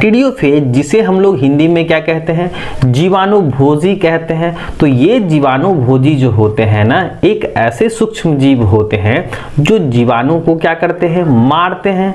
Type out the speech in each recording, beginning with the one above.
Bacteriophage, जिसे हम लोग हिंदी में क्या कहते हैं, जीवाणुभोजी कहते हैं। तो ये जीवाणुभोजी जो होते हैं ना, एक ऐसे सूक्ष्म जीव होते हैं जो जीवाणु को क्या करते हैं, मारते हैं,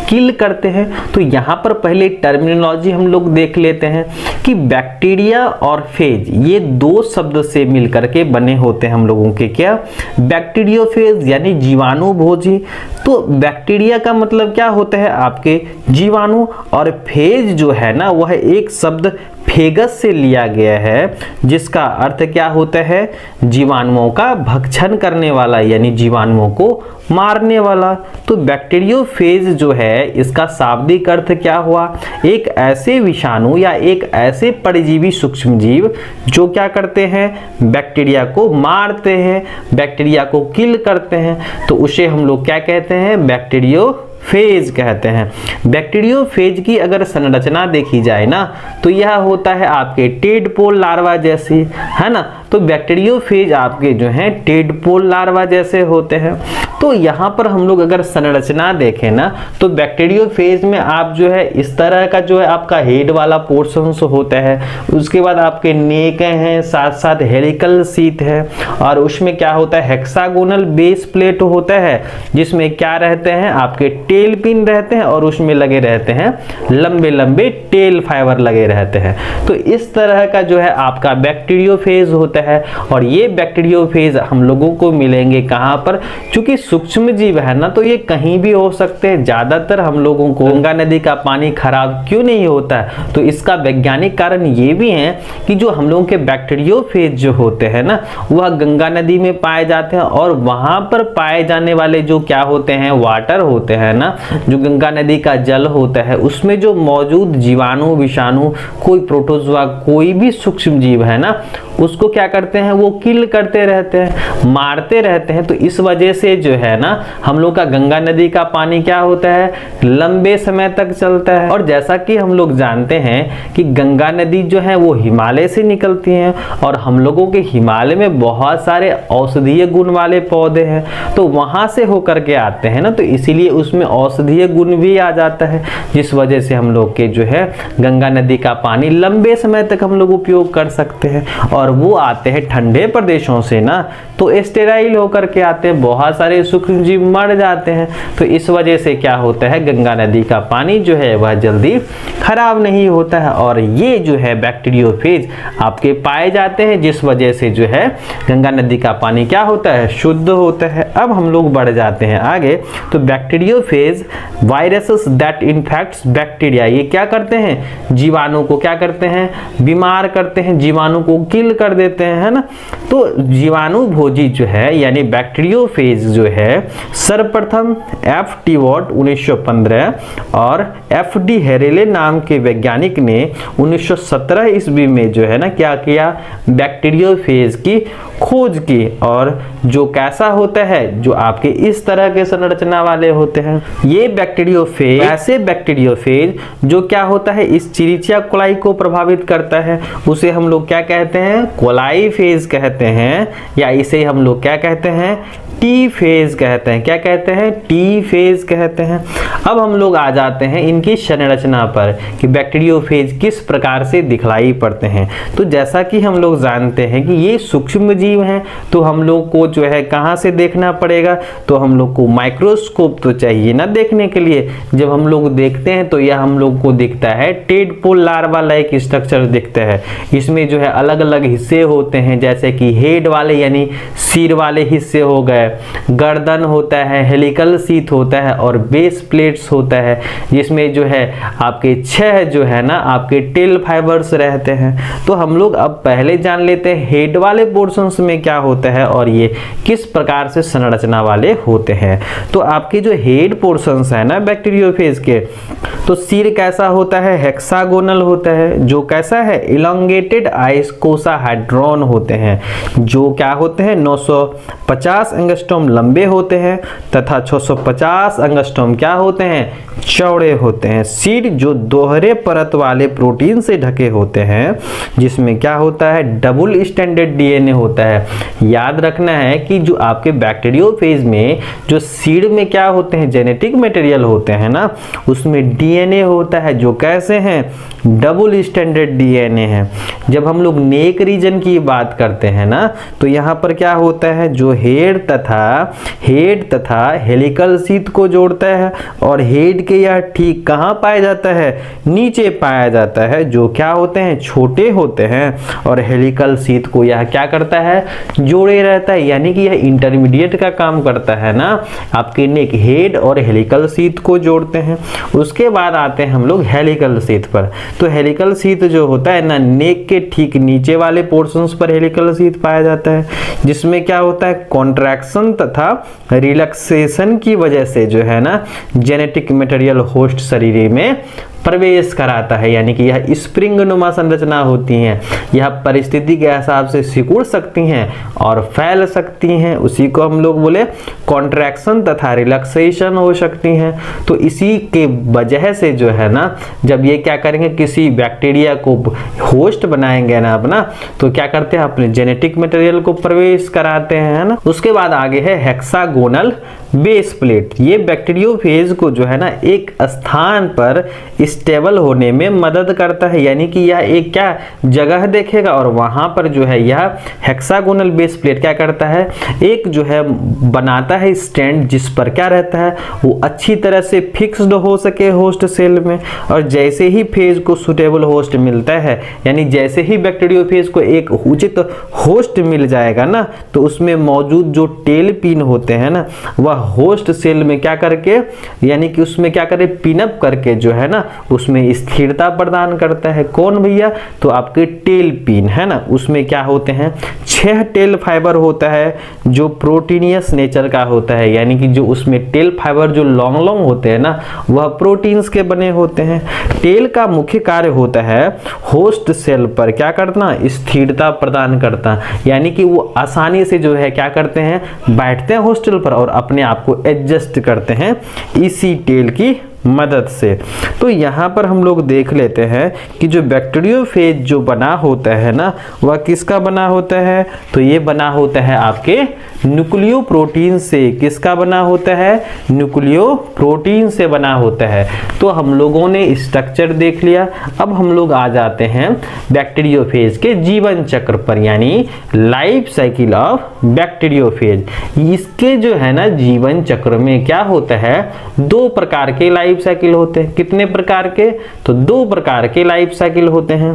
किल करते हैं। तो यहाँ पर पहले टर्मिनोलॉजी हम लोग देख लेते हैं कि बैक्टीरिया और फेज ये दो शब्द से मिलकर के बने होते हैं हम लोगों के क्या, बैक्टीरियोफेज यानी जीवाणुभोजी। तो बैक्टीरिया का मतलब क्या होता है, आपके जीवाणु, और फेज जो है ना वह एक शब्द फेगस से लिया गया है, जिसका अर्थ क्या होता है, जीवाणुओं का भक्षण करने वाला यानी जीवाणुओं को मारने वाला। तो बैक्टीरियोफेज जो है इसका शाब्दिक अर्थ क्या हुआ, एक ऐसे विषाणु या एक ऐसे परजीवी सूक्ष्म जीव जो क्या करते हैं, बैक्टीरिया को मारते हैं, बैक्टीरिया को किल करते हैं। तो उसे हम लोग क्या कहते हैं, बैक्टीरियोफेज कहते हैं। बैक्टीरियोफेज की अगर संरचना देखी जाए ना तो यह होता है आपके टेडपोल लार्वा जैसी, है ना। तो बैक्टीरियोफेज आपके जो हैं टेडपोल लार्वा जैसे होते हैं। तो यहाँ पर हम लोग अगर संरचना देखें ना तो बैक्टीरियोफेज में आप जो है इस तरह का जो है आपका हेड वाला पोर्शन होता है, उसके बाद आपके नेक हैं, साथ साथ हेलिकल शीथ है, और उसमें क्या होता है, हेक्सागोनल बेस प्लेट होता है, जिसमें क्या रहते हैं, आपके टेल पिन रहते हैं और उसमें लगे रहते हैं लंबे लंबे टेल फाइबर लगे रहते हैं। तो इस तरह का जो है आपका बैक्टीरियोफेज होता है। और ये बैक्टीरियोफेज हम लोगों को मिलेंगे कहाँ पर, क्योंकि सूक्ष्म जीव है ना तो ये कहीं भी हो सकते हैं। ज्यादातर हम लोगों को गंगा नदी का पानी खराब क्यों नहीं होता है, तो इसका वैज्ञानिक कारण ये भी है कि जो हम लोगों के बैक्टीरियोफेज जो होते हैं ना वह गंगा नदी में पाए जाते हैं, और वहां पर पाए जाने वाले जो क्या होते हैं, वाटर होते हैं ना, जो गंगा नदी का जल होता है उसमें जो मौजूद जीवाणु, विषाणु, कोई प्रोटोजोआ, कोई भी सूक्ष्म जीव है ना, उसको क्या करते हैं, वो किल करते रहते हैं, मारते रहते हैं। तो इस वजह से जो है ना हम लोग का गंगा नदी का पानी क्या होता है, लंबे समय तक चलता है। और जैसा कि हम लोग जानते हैं कि गंगा नदी जो है वो हिमालय से निकलती है, और हम लोगों के हिमालय में बहुत सारे औषधीय गुण वाले पौधे हैं, तो वहां से होकर के आते हैं ना, तो इसीलिए उसमें औषधीय गुण भी आ जाता है, जिस वजह से हम लोग के जो है गंगा नदी का पानी लंबे समय तक हम लोग उपयोग कर सकते हैं। और वो आते हैं ठंडे प्रदेशों से ना, तो स्टेराइल होकर के आते हैं, बहुत सारे सूक्ष्म जीव मर जाते हैं। तो इस वजह से क्या होता है, गंगा नदी का पानी जो है वह जल्दी खराब नहीं होता है, और ये जो है बैक्टीरियोफेज आपके पाए जाते हैं, जिस वजह से जो है गंगा नदी का पानी क्या होता है, शुद्ध होता है। अब हम लोग बढ़ जाते हैं आगे। तो bacteriophage viruses that infects bacteria, ये क्या करते हैं, जीवाणु को क्या करते हैं, बीमार करते हैं, जीवाणु को किल कर देते हैं, है ना। तो जीवाणुभोजी जो है यानी बैक्टीरियोफेज जो है सर्वप्रथम F.T. वॉट 1915 और F.D. हेरेले नाम के वैज्ञानिक ने 1917 ईस्वी में जो है ना क्या किया, बैक्टीरियोफेज की खोज की। और जो कैसा होता है, जो आपके इस तरह के संरचना वाले होते हैं। ये बैक्टीरियोफेज ऐसे बैक्टीरियोफेज जो क्या होता है, इस चिरिचिया कोलाई को प्रभावित करता है, उसे हम लोग क्या कहते हैं, कोलाई फेज कहते हैं, या इसे हम लोग क्या कहते हैं, टी फेज कहते हैं। क्या कहते हैं, टी फेज कहते हैं। अब हम लोग आ जाते हैं इनकी संरचना पर कि बैक्टीरियोफेज किस प्रकार से दिखलाई पड़ते हैं। तो जैसा कि हम लोग जानते हैं कि ये सूक्ष्म जीव हैं, तो हम लोग को जो है कहाँ से देखना पड़ेगा, तो हम लोग को माइक्रोस्कोप तो चाहिए ना देखने के लिए। जब हम लोग देखते हैं तो यह हम लोग को दिखता है टेडपोल लार्वा लाइक स्ट्रक्चर दिखता है। इसमें जो है अलग अलग हिस्से होते हैं, जैसे कि हेड वाले यानी सिर वाले हिस्से हो गए, गर्दन होता है, हेलिकल शीथ होता है, और बेस प्लेट्स होता है, जिसमें जो है आपके 6 जो है ना आपके टेल फाइबर्स रहते हैं। तो हम लोग अब पहले जान लेते हैं हेड वाले पोर्शंस में क्या होता है और ये किस प्रकार से संरचना वाले होते हैं। तो आपके जो हेड पोर्शंस है ना बैक्टीरियोफेज के, तो सिर कैसा होता है, हेक्सागोनल होता है, जो कैसा है, इलोंगेटेड आइकोसाहेड्रॉन होते हैं, जो क्या होते हैं 950 एंगस्ट्रॉम लंबे होते हैं तथा 650 एंगस्ट्रॉम क्या होते हैं, चौड़े होते हैं। सीड जो दोहरे परत वाले प्रोटीन से ढके होते हैं, जिसमें क्या होता है, डबल स्टैंडर्ड डीएनए होता है। याद रखना है कि जो आपके बैक्टीरियोफेज में जो सीड में क्या होते हैं, जेनेटिक मटेरियल होते हैं ना, उसमें डीएनए होता है जो कैसे हैं, डबल स्टैंडर्ड डीएनए है। जब हम लोग नेक रीजन की बात करते हैं ना, तो यहाँ पर क्या होता है, जो हेड तथा हेलिकल शीथ को जोड़ता है, और हेड के यह ठीक कहाँ पाया जाता है, नीचे पाया जाता है, जो क्या होते हैं, छोटे होते हैं, और हेलिकल शीथ को यह क्या करता है, जोड़े रहता है, यानी कि यह इंटरमीडिएट का काम करता है ना, आपके नेक हेड और हेलिकल शीथ को जोड़ते हैं। उसके बाद आते हैं हम लोग हेलिकल शीथ पर। तो हेलिकल शीथ जो होता है ना, नेक के ठीक नीचे वाले पोर्शंस पर हेलिकल शीथ पाया जाता है, जिसमें क्या होता है, कॉन्ट्रैक्शन तथा रिलैक्सेशन की वजह से जो है ना, जेनेटिक मटेरियल होस्ट शरीर में प्रवेश कराता है, यानी कि यह स्प्रिंग नुमा संरचना होती हैं। यह परिस्थिति के हिसाब से सिकुड़ सकती हैं और फैल सकती हैं, उसी को हम लोग बोले कॉन्ट्रैक्शन तथा रिलैक्सेशन हो सकती हैं। तो इसी के वजह से जो है ना, जब ये क्या करेंगे, किसी बैक्टीरिया को होस्ट बनाएंगे ना अपना, तो क्या करते हैं, अपने जेनेटिक मटेरियल को प्रवेश कराते हैं, है ना। उसके बाद आगे है हेक्सागोनल बेस प्लेट। ये बैक्टीरियोफेज को जो है ना, एक स्थान पर स्टेबल होने में मदद करता है, यानी कि यह एक क्या जगह देखेगा, और वहां पर जो है यह हेक्सागोनल बेस प्लेट क्या करता है, एक जो है बनाता है स्टैंड, जिस पर क्या रहता है, वो अच्छी तरह से फिक्स्ड हो सके होस्ट सेल में। और जैसे ही फेज को सुटेबल होस्ट मिलता है, यानी जैसे ही बैक्टीरियोफेज को एक उचित होस्ट मिल जाएगा ना, तो उसमें मौजूद जो टेल पिन होते हैं ना, वह होस्ट सेल में क्या करके, यानी कि उसमें क्या करे, पिनअप करके जो है ना, उसमें स्थिरता प्रदान करता है। कौन भैया, तो आपके टेल पिन है ना, उसमें क्या होते हैं, 6 टेल फाइबर होता है जो प्रोटीनियस नेचर का होता है, यानी कि जो उसमें टेल फाइबर जो लॉन्ग लॉन्ग होते हैं ना, वह प्रोटीन्स के बने होते हैं। टेल का मुख्य कार्य होता है होस्ट सेल पर क्या करना, स्थिरता प्रदान करता, यानी कि वो आसानी से जो है क्या करते हैं, बैठते हैं होस्टल पर और अपने आप को एडजस्ट करते हैं इसी टेल की मदद से। तो यहाँ पर हम लोग देख लेते हैं कि जो बैक्टीरियोफेज जो बना होता है ना, वह किसका बना होता है, तो ये बना होता है आपके न्यूक्लियो प्रोटीन से। किसका बना होता है, न्यूक्लियो प्रोटीन से बना होता है। तो हम लोगों ने स्ट्रक्चर देख लिया। अब हम लोग आ जाते हैं बैक्टीरियोफेज के जीवन चक्र पर, यानी लाइफ साइकिल ऑफ बैक्टीरियोफेज। इसके जो है ना जीवन चक्र में क्या होता है, 2 प्रकार के लाइफ साइकिल होते हैं। कितने प्रकार के, तो 2 प्रकार के लाइफ साइकिल होते हैं।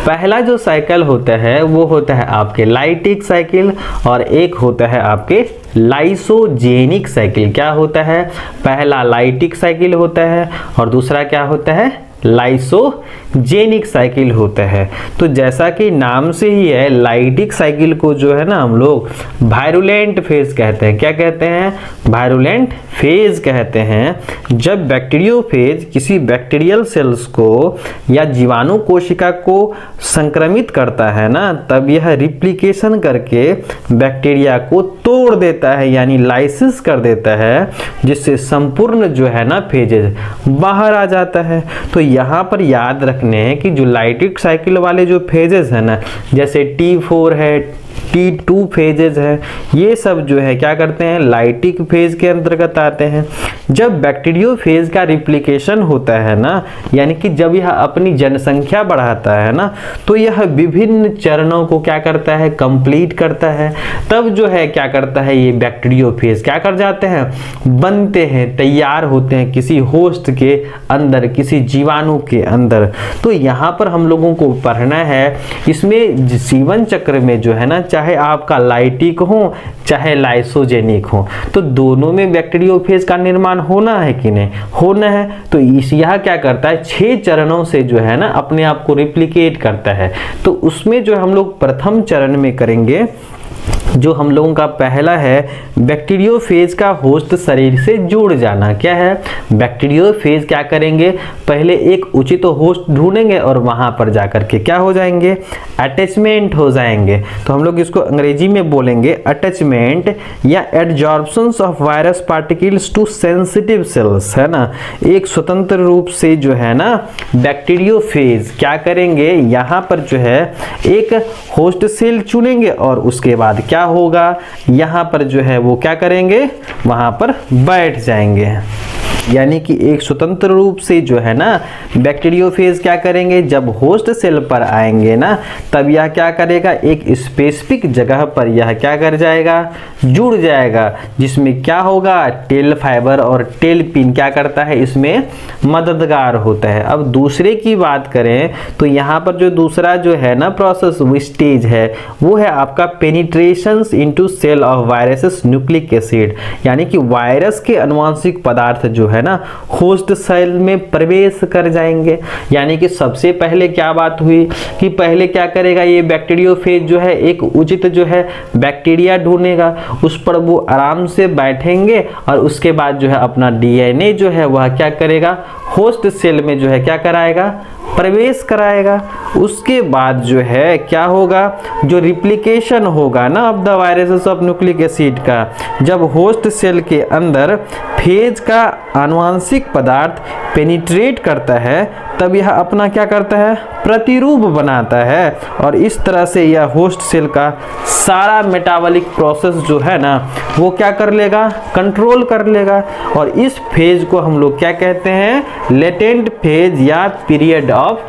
पहला जो साइकिल होता है वो होता है आपके लाइटिक साइकिल, और एक होता है आपके लाइसोजेनिक साइकिल। क्या होता है, पहला लाइटिक साइकिल होता है और दूसरा क्या होता है, लाइसोजेनिक साइकिल होता है। तो जैसा कि नाम से ही है, लाइटिक साइकिल को जो है ना हम लोग वायरुलेंट फेज कहते हैं। क्या कहते हैं, वायरुलेंट फेज कहते हैं। जब बैक्टीरियोफेज किसी बैक्टीरियल सेल्स को या जीवाणु कोशिका को संक्रमित करता है ना, तब यह रिप्लिकेशन करके बैक्टीरिया को तोड़ देता है, यानी लाइसिस कर देता है, जिससे संपूर्ण जो है ना फेजेज बाहर आ जाता है। तो यहाँ पर याद रखने हैं कि जो लाइटिक साइकिल वाले जो फेजेस है ना, जैसे T4 है, T2 फेजेस है, ये सब जो है क्या करते हैं, लाइटिक फेज के अंतर्गत आते हैं। जब बैक्टीरियोफेज का रिप्लिकेशन होता है ना, यानी कि जब यह अपनी जनसंख्या बढ़ाता है ना, तो यह विभिन्न चरणों को क्या करता है, कंप्लीट करता है। तब जो है क्या करता है, ये बैक्टीरियोफेज क्या कर जाते हैं, बनते हैं, तैयार होते हैं किसी होस्ट के अंदर, किसी जीवाणु के अंदर। तो यहाँ पर हम लोगों को पढ़ना है, इसमें जीवन चक्र में जो है ना, चाहे आपका लाइटिक हो चाहे लाइसोजेनिक हो, तो दोनों में बैक्टीरियोफेज का निर्माण होना है कि नहीं, होना है। तो यह क्या करता है, 6 चरणों से जो है ना अपने आप को रिप्लिकेट करता है। तो उसमें जो हम लोग प्रथम चरण में करेंगे जो हम लोगों का पहला है बैक्टीरियोफेज का होस्ट शरीर से जुड़ जाना। क्या है बैक्टीरियोफेज? क्या करेंगे, पहले एक उचित होस्ट ढूंढेंगे और वहां पर जाकर के क्या हो जाएंगे, अटैचमेंट हो जाएंगे। तो हम लोग इसको अंग्रेजी में बोलेंगे अटैचमेंट या adsorptions of virus particles to sensitive cells, है ना। एक स्वतंत्र रूप से जो है ना बैक्टीरियोफेज क्या करेंगे, यहाँ पर जो है एक होस्ट सेल चुनेंगे और उसके बाद क्या होगा, यहाँ पर जो है वो क्या करेंगे, वहां पर बैठ जाएंगे। यानी कि एक स्वतंत्र रूप से जो है ना बैक्टीरियोफेज क्या करेंगे, जब होस्ट सेल पर आएंगे ना तब यह क्या करेगा, एक स्पेसिफिक जगह पर यह क्या कर जाएगा, जुड़ जाएगा, जिसमें क्या होगा, टेल फाइबर और टेल पिन क्या करता है, इसमें मददगार होता है। अब दूसरे की बात करें तो यहाँ पर जो दूसरा जो है ना प्रोसेस स्टेज है वो है आपका penetration into cell of viruses nucleic acid, यानी कि वायरस के आनुवंशिक पदार्थ जो है ना होस्ट सेल में प्रवेश कर जाएंगे। यानी कि सबसे पहले क्या बात हुई कि पहले क्या करेगा, ये बैक्टीरियोफेज जो है एक उचित जो है बैक्टीरिया ढूंढेगा, उस पर वो आराम से बैठेंगे और उसके बाद जो है अपना डीएनए जो है वह क्या करेगा, होस्ट सेल में जो है क्या कराएगा, प्रवेश कराएगा। उसके बाद जो है क्या होगा, जो रिप्लिकेशन होगा ना of the viruses of nucleic acid का, जब होस्ट सेल के अंदर फेज का आनुवंशिक पदार्थ पेनिट्रेट करता है तब यह अपना क्या करता है, प्रतिरूप बनाता है और इस तरह से यह होस्ट सेल का सारा मेटाबॉलिक प्रोसेस जो है ना वो क्या कर लेगा, कंट्रोल कर लेगा। और इस फेज को हम लोग क्या कहते हैं, लेटेंट फेज या पीरियड ऑफ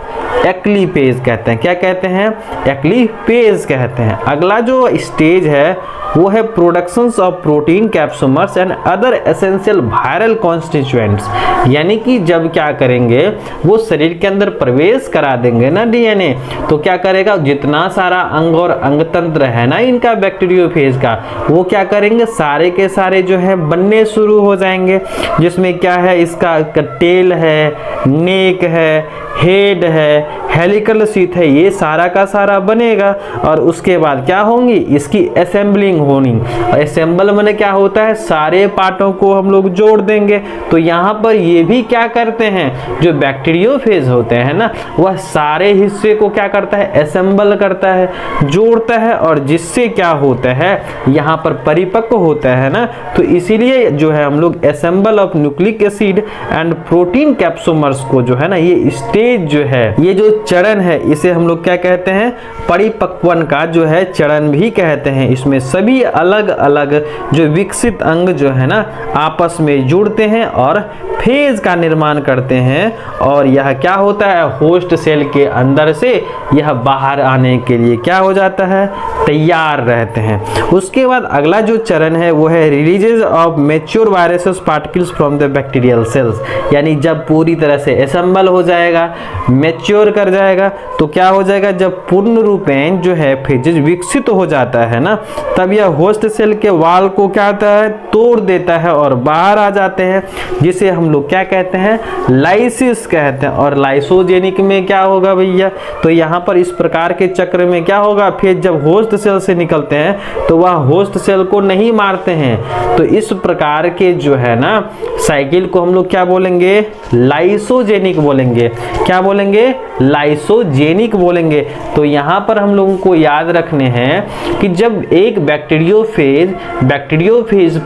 एक्लीफेज कहते हैं। क्या कहते हैं, एक्लीफेज कहते हैं। अगला जो स्टेज है वो है productions of protein capsomeres and other essential viral constituents, यानी कि जब क्या करेंगे वो शरीर के अंदर प्रवेश करा देंगे ना डीएनए, तो क्या करेगा, जितना सारा अंग और अंग तंत्र है ना इनका बैक्टीरियोफेज का, वो क्या करेंगे, सारे के सारे जो है बनने शुरू हो जाएंगे। जिसमें क्या है, इसका टेल है, नेक है, हेड है, हेलिकल शीथ है, ये सारा का सारा बनेगा। और उसके बाद क्या होंगी, इसकी असेंबलिंग होनी। असेंबल माने क्या होता है, सारे पार्टों को हम लोग जोड़ देंगे। तो यहाँ पर ये भी क्या करते हैं, जो बैक्टीरियोफेज होते हैं ना वह सारे हिस्से को क्या करता है, असेंबल करता है, जोड़ता है, और जिससे क्या होता है यहाँ पर परिपक्व होता है ना। तो इसीलिए जो है हम लोग assemble of nucleic acid and protein capsomeres को जो है ना, ये स्टेज जो है, ये जो चरण है, इसे हम लोग क्या कहते हैं, परिपक्वन का जो है चरण भी कहते हैं। इसमें सभी अलग अलग जो विकसित अंग जो है ना आपस में जुड़ते हैं और फेज का निर्माण करते हैं, और यह क्या होता है, होस्ट सेल के अंदर से यह बाहर आने के लिए क्या हो जाता है, तैयार रहते हैं। उसके बाद अगला जो चरण है वो है releases of mature viruses particles from the bacterial cells, यानी जब पूरी तरह से असेंबल हो जाएगा, मैच्योर कर जाएगा, तो क्या हो जाएगा, जब पूर्ण रूपेण जो है फेजेज विकसित हो जाता है ना, तब यह होस्ट सेल के वाल को क्या होता है, तोड़ देता है और बाहर आ जाते हैं, जिसे हम लोग क्या कहते हैं, लाइसिस कहते हैं। और लाइसोजेनिक में क्या होगा भैया, तो यहाँ पर इस प्रकार के चक्र में क्या होगा, फिर जब होस्ट सेल से निकलते हैं तो वह होस्ट सेल को नहीं मारते हैं। तो इस प्रकार के जो है ना साइकिल को हम लोग क्या बोलेंगे, लाइसोजेनिक बोलेंगे। क्या बोलेंगे, लाइसोजेनिक बोलेंगे। तो यहाँ पर हम लोगों को याद रखने हैं कि जब एक बैक्टीरियोफेज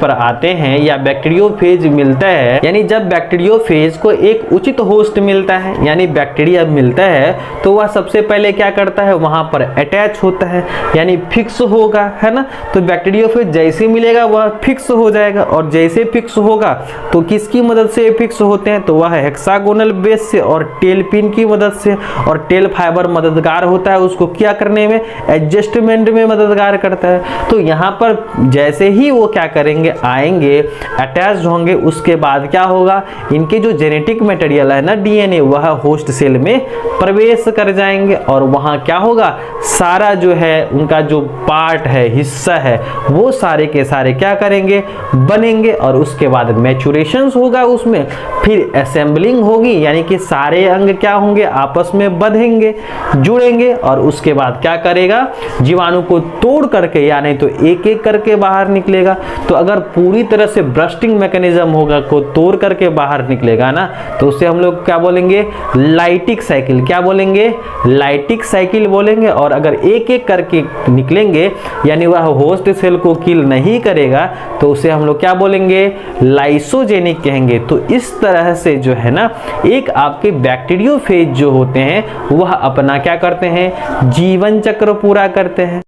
पर आते हैं या बैक्टीरियोफेज मिलता है, यानी जब बैक्टीरियोफेज को एक उचित होस्ट मिलता है, यानी बैक्टीरिया मिलता है, तो वह सबसे पहले क्या करता है, वहां पर अटैच होता है, यानी फिक्स होगा, है ना। तो बैक्टीरियोफेज जैसे मिलेगा वह फिक्स हो जाएगा, और जैसे फिक्स होगा तो किसकी मदद से फिक्स होते हैं, तो वह हेक्सागोनल बेस से और टेल पिन की मदद से, और टेल फाइबर मददगार होता है उसको क्या करने में, एडजस्टमेंट में मददगार करता है। तो यहाँ पर जैसे ही वो क्या करेंगे, आएंगे, अटैच होंगे, उसके बाद क्या होगा, इनके जो जेनेटिक मटेरियल है ना डीएनए, वह होस्ट सेल में प्रवेश कर जाएंगे, और वहां क्या होगा, सारा जो है उनका जो पार्ट है, हिस्सा है, वो सारे के सारे क्या करेंगे, बनेंगे, और उसके बाद मैचुरेशन होगा, उसमें फिर असेंबलिंग होगी, यानी कि सारे अंग क्या होंगे, आपस में बंधेंगे, जुड़ेंगे और उसके बाद क्या करेगा, जीवाणु को तोड़ करके या नहीं तो एक एक करके बाहर निकलेगा। तो अगर पूरी तरह से ब्रस्टिंग मैकेनिज्म होगा, को तोड़ करके बाहर निकलेगा ना, तो उसे हम लोग क्या बोलेंगे, लाइटिक साइकिल। क्या बोलेंगे, लाइटिक साइकिल बोलेंगे। और अगर एक एक करके निकलेंगे यानी वह होस्ट सेल को किल नहीं करेगा तो उसे हम लोग क्या बोलेंगे, लाइसोजेनिक कहेंगे। तो इस तरह से जो है ना, एक आपके बैक्टीरियोफेज जो होते हैं वह अपना क्या करते हैं, जीवन चक्र पूरा करते हैं।